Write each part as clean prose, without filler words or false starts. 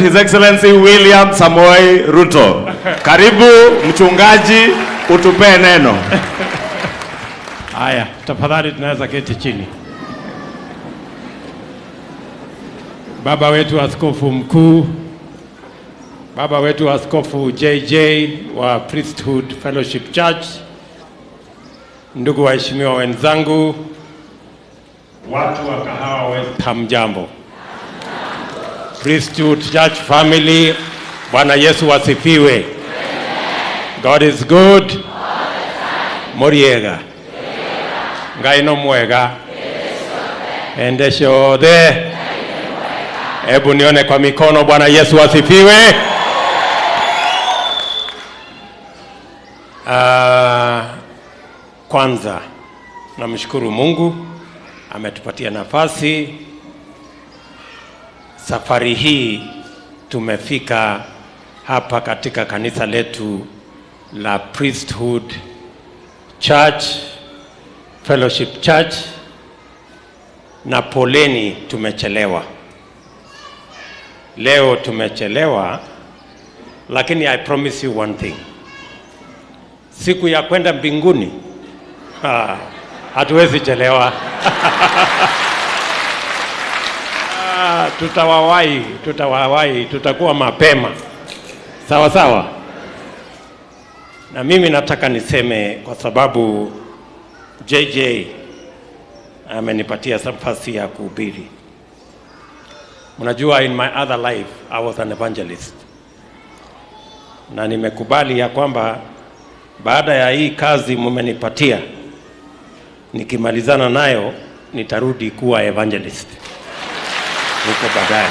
His Excellency William Samoei Ruto. Karibu mchungaji, utupe neno. Haya, tafadhali tunaweza keti chini. Baba wetu askofu mkuu, baba wetu askofu JJ wa Priesthood Fellowship Church, ndugu waheshimiwa wenzangu, watu wa Kahawa West, hamjambo. Priesthood Church family, Bwana Yesu asifiwe. God is good. Moriega. Ngai no mwega. Endesho de. Hebu nione kwa mikono. Bwana Yesu asifiwe. Kwanza namshukuru Mungu ametupatia nafasi. Safari hii tumefika hapa katika kanisa letu la Priesthood Church, Fellowship Church, na poleni tumechelewa. Leo tumechelewa, lakini I promise you one thing. Siku ya kwenda mbinguni, hatuwezi chelewa. Tutawawahi, tutakuwa mapema. Sawa sawa. Na mimi nataka niseme kwa sababu JJ amenipatia nafasi ya kuhubiri. Mnajua in my other life I was an evangelist. Na nimekubali ya kwamba baada ya hii kazi mmenipatia, nikimalizana nayo nitarudi kuwa evangelist huko baadaye.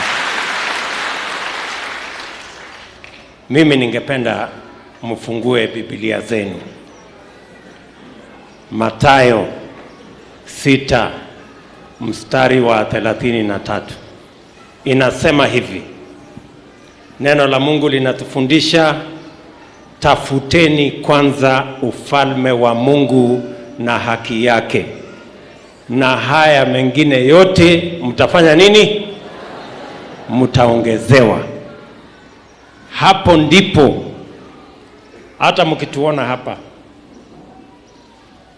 Mimi ningependa mfungue Biblia zenu. Mathayo 6 mstari wa 33. Inasema hivi. Neno la Mungu linatufundisha, tafuteni kwanza ufalme wa Mungu na haki yake, na haya mengine yote mtafanya nini? Mtaongezewa. Hapo ndipo hata mkituona hapa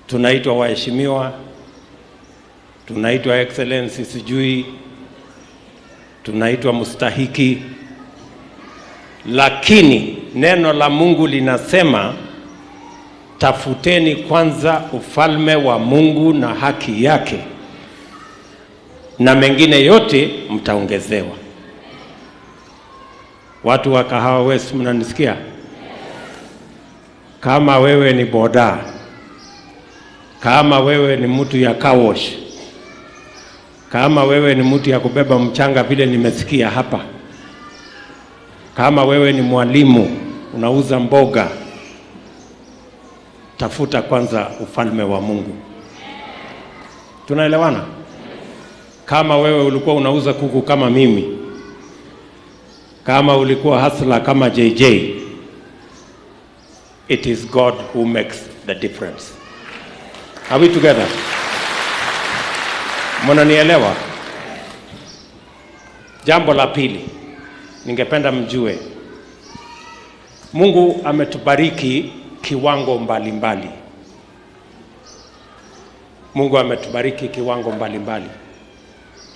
tunaitwa waheshimiwa, tunaitwa excellency, sijui tunaitwa mustahiki, lakini neno la Mungu linasema tafuteni kwanza ufalme wa Mungu na haki yake, na mengine yote mtaongezewa. Watu wa Kahawa West, mnanisikia? Kama wewe ni boda, kama wewe ni mtu ya car wash, kama wewe ni mtu ya kubeba mchanga vile nimesikia hapa, kama wewe ni mwalimu unauza mboga, tafuta kwanza ufalme wa Mungu. Tunaelewana? Kama wewe ulikuwa unauza kuku kama mimi, kama ulikuwa hustler kama JJ, it is God who makes the difference. Are we together? Mnanielewa? Jambo la pili, ningependa mjue, Mungu ametubariki kiwango mbalimbali. Mungu ametubariki kiwango mbalimbali.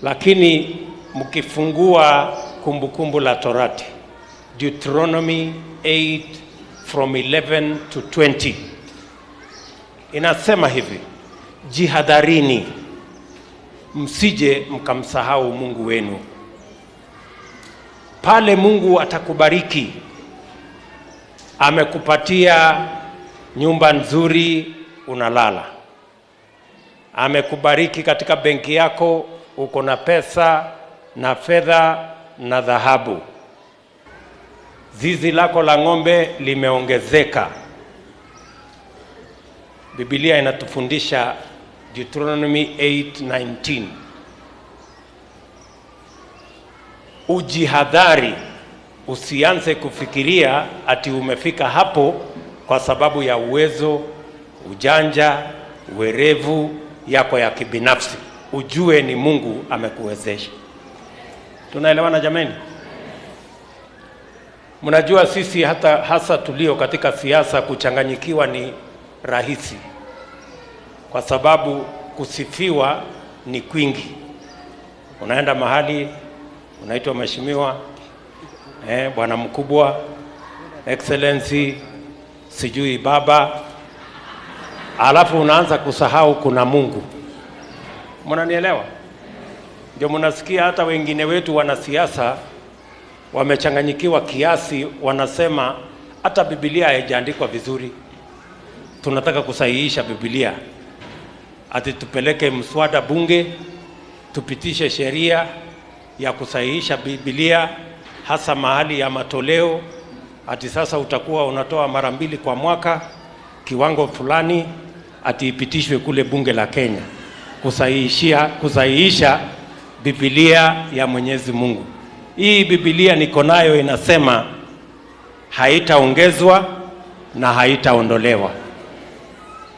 Lakini mkifungua kumbukumbu la Torati, Deuteronomy 8 from 11 to 20, inasema hivi: jihadharini msije mkamsahau Mungu wenu. Pale Mungu atakubariki, amekupatia nyumba nzuri unalala, amekubariki katika benki yako, uko na pesa na fedha na dhahabu, zizi lako la ng'ombe limeongezeka. Biblia inatufundisha Deuteronomy 8:19, ujihadhari, usianze kufikiria ati umefika hapo kwa sababu ya uwezo, ujanja, uwerevu yako ya kibinafsi. Ujue ni Mungu amekuwezesha. Tunaelewana jamani? Mnajua sisi hasa tulio katika siasa kuchanganyikiwa ni rahisi, kwa sababu kusifiwa ni kwingi. Unaenda mahali unaitwa mheshimiwa, bwana mkubwa, excellency, sijui baba, alafu unaanza kusahau kuna Mungu. Mnanielewa? Ndio mnasikia hata wengine wetu wanasiasa wamechanganyikiwa kiasi, wanasema hata Biblia haijaandikwa vizuri, tunataka kusahihisha Biblia. Ati tupeleke mswada bunge, tupitishe sheria ya kusahihisha Biblia, hasa mahali ya matoleo. Ati sasa utakuwa unatoa mara 2 kwa mwaka, kiwango fulani, ati ipitishwe kule bunge la Kenya, kusahihisha Biblia ya Mwenyezi Mungu. Hii Biblia niko nayo inasema haitaongezwa na haitaondolewa.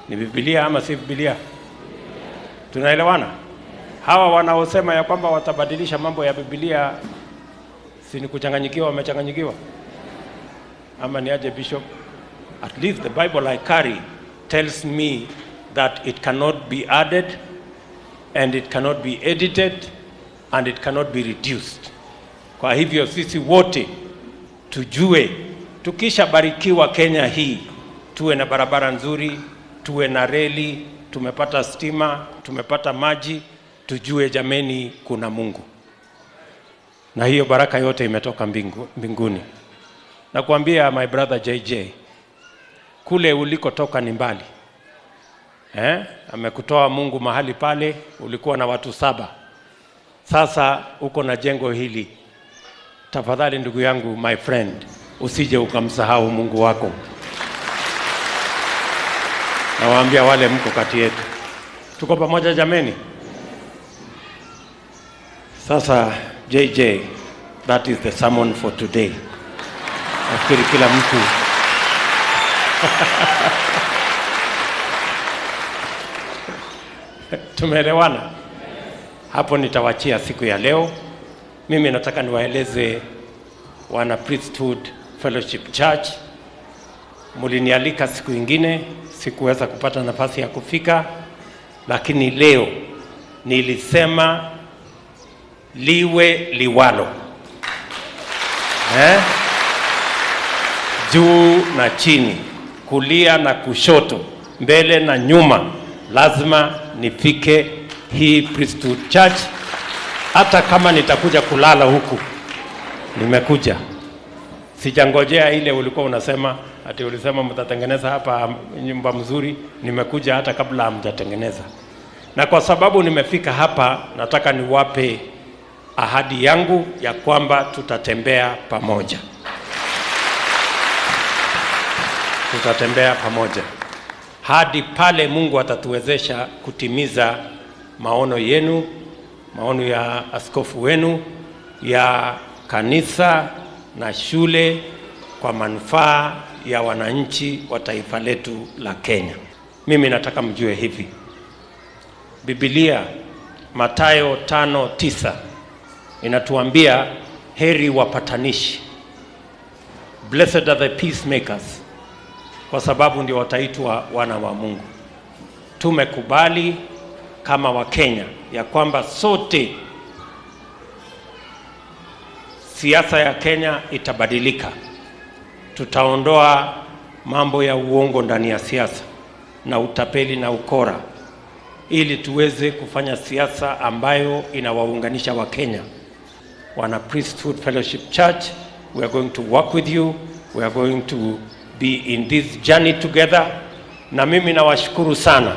Ni Biblia ama si Biblia? Tunaelewana? Hawa wanaosema ya kwamba watabadilisha mambo ya Biblia, si ni kuchanganyikiwa? Wamechanganyikiwa ama ni aje, Bishop? At least the Bible I carry tells me that it cannot be added and it cannot be edited and it cannot be reduced. Kwa hivyo sisi wote tujue, tukisha barikiwa Kenya hii, tuwe na barabara nzuri, tuwe na reli, tumepata stima, tumepata maji, tujue jameni kuna Mungu. Na hiyo baraka yote imetoka mbinguni. Na kuambia my brother JJ, kule ulikotoka ni mbali. Amekutoa Mungu mahali pale, ulikuwa na watu 7. Sasa uko na jengo hili. Tafadhali ndugu yangu, my friend, usije ukamsahau Mungu wako. Nawaambia wale mko kati yetu, tuko pamoja jameni. Sasa JJ, that is the sermon for today. Nafikiri kila mtu tumeelewana hapo. Nitawachia siku ya leo. Mimi nataka niwaeleze wana Priesthood Fellowship Church, mulinialika siku ingine, sikuweza kupata nafasi ya kufika, lakini leo nilisema liwe liwalo, juu na chini, kulia na kushoto, mbele na nyuma, lazima nifike hii Priesthood Church. Hata kama nitakuja kulala huku, nimekuja. Sijangojea ile ulikuwa unasema, ati ulisema mtatengeneza hapa nyumba mzuri. Nimekuja hata kabla hamjatengeneza. Na kwa sababu nimefika hapa, nataka niwape ahadi yangu ya kwamba tutatembea pamoja. Tutatembea pamoja hadi pale Mungu atatuwezesha kutimiza maono yenu, maono ya askofu wenu, ya kanisa na shule, kwa manufaa ya wananchi wa taifa letu la Kenya. Mimi nataka mjue hivi. Biblia Mathayo 5:9 inatuambia heri wapatanishi, blessed are the peacemakers, kwa sababu ndio wataitwa wana wa Mungu. Tumekubali kama Wakenya ya kwamba sote siasa ya Kenya itabadilika. Tutaondoa mambo ya uongo ndani ya siasa na utapeli na ukora, ili tuweze kufanya siasa ambayo inawaunganisha Wakenya. Wana Priesthood Fellowship Church, we are going to work with you. We are going to be in this journey together. Na mimi nawashukuru sana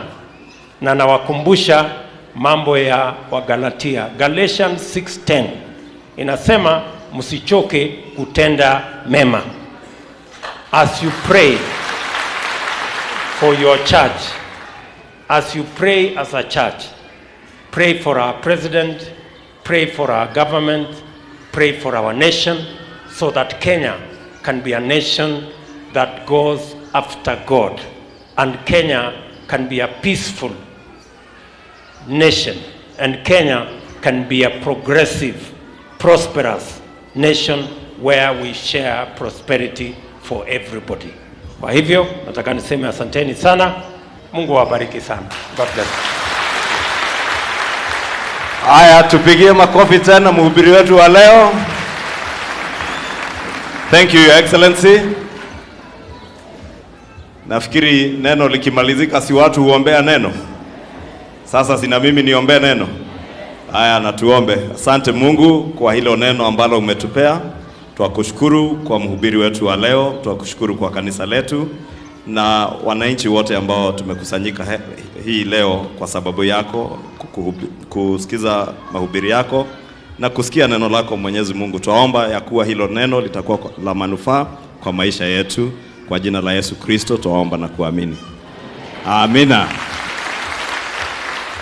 na nawakumbusha mambo ya Wagalatia. Galatians 6:10 inasema msichoke kutenda mema. As you pray for your church, as you pray as a church, pray for our president, pray for our government, pray for our nation, so that Kenya can be a nation that goes after God, and Kenya can be a peaceful nation, and Kenya can be a progressive, prosperous nation where we share prosperity for everybody. Kwa hivyo nataka niseme asanteni sana. Mungu awabariki sana. God bless. Haya, tupigie makofi tena mhubiri wetu wa leo. Thank you, Your Excellency. Nafikiri neno likimalizika si watu huombea neno. Sasa sina mimi niombee neno. Haya, na tuombe. Asante Mungu kwa hilo neno ambalo umetupea. Twakushukuru kwa mhubiri wetu wa leo, twakushukuru kwa kanisa letu na wananchi wote ambao tumekusanyika hii leo kwa sababu yako, kusikiza mahubiri yako na kusikia neno lako Mwenyezi Mungu. Twaomba ya kuwa hilo neno litakuwa la manufaa kwa maisha yetu. Kwa jina la Yesu Kristo twaomba na kuamini. Amina.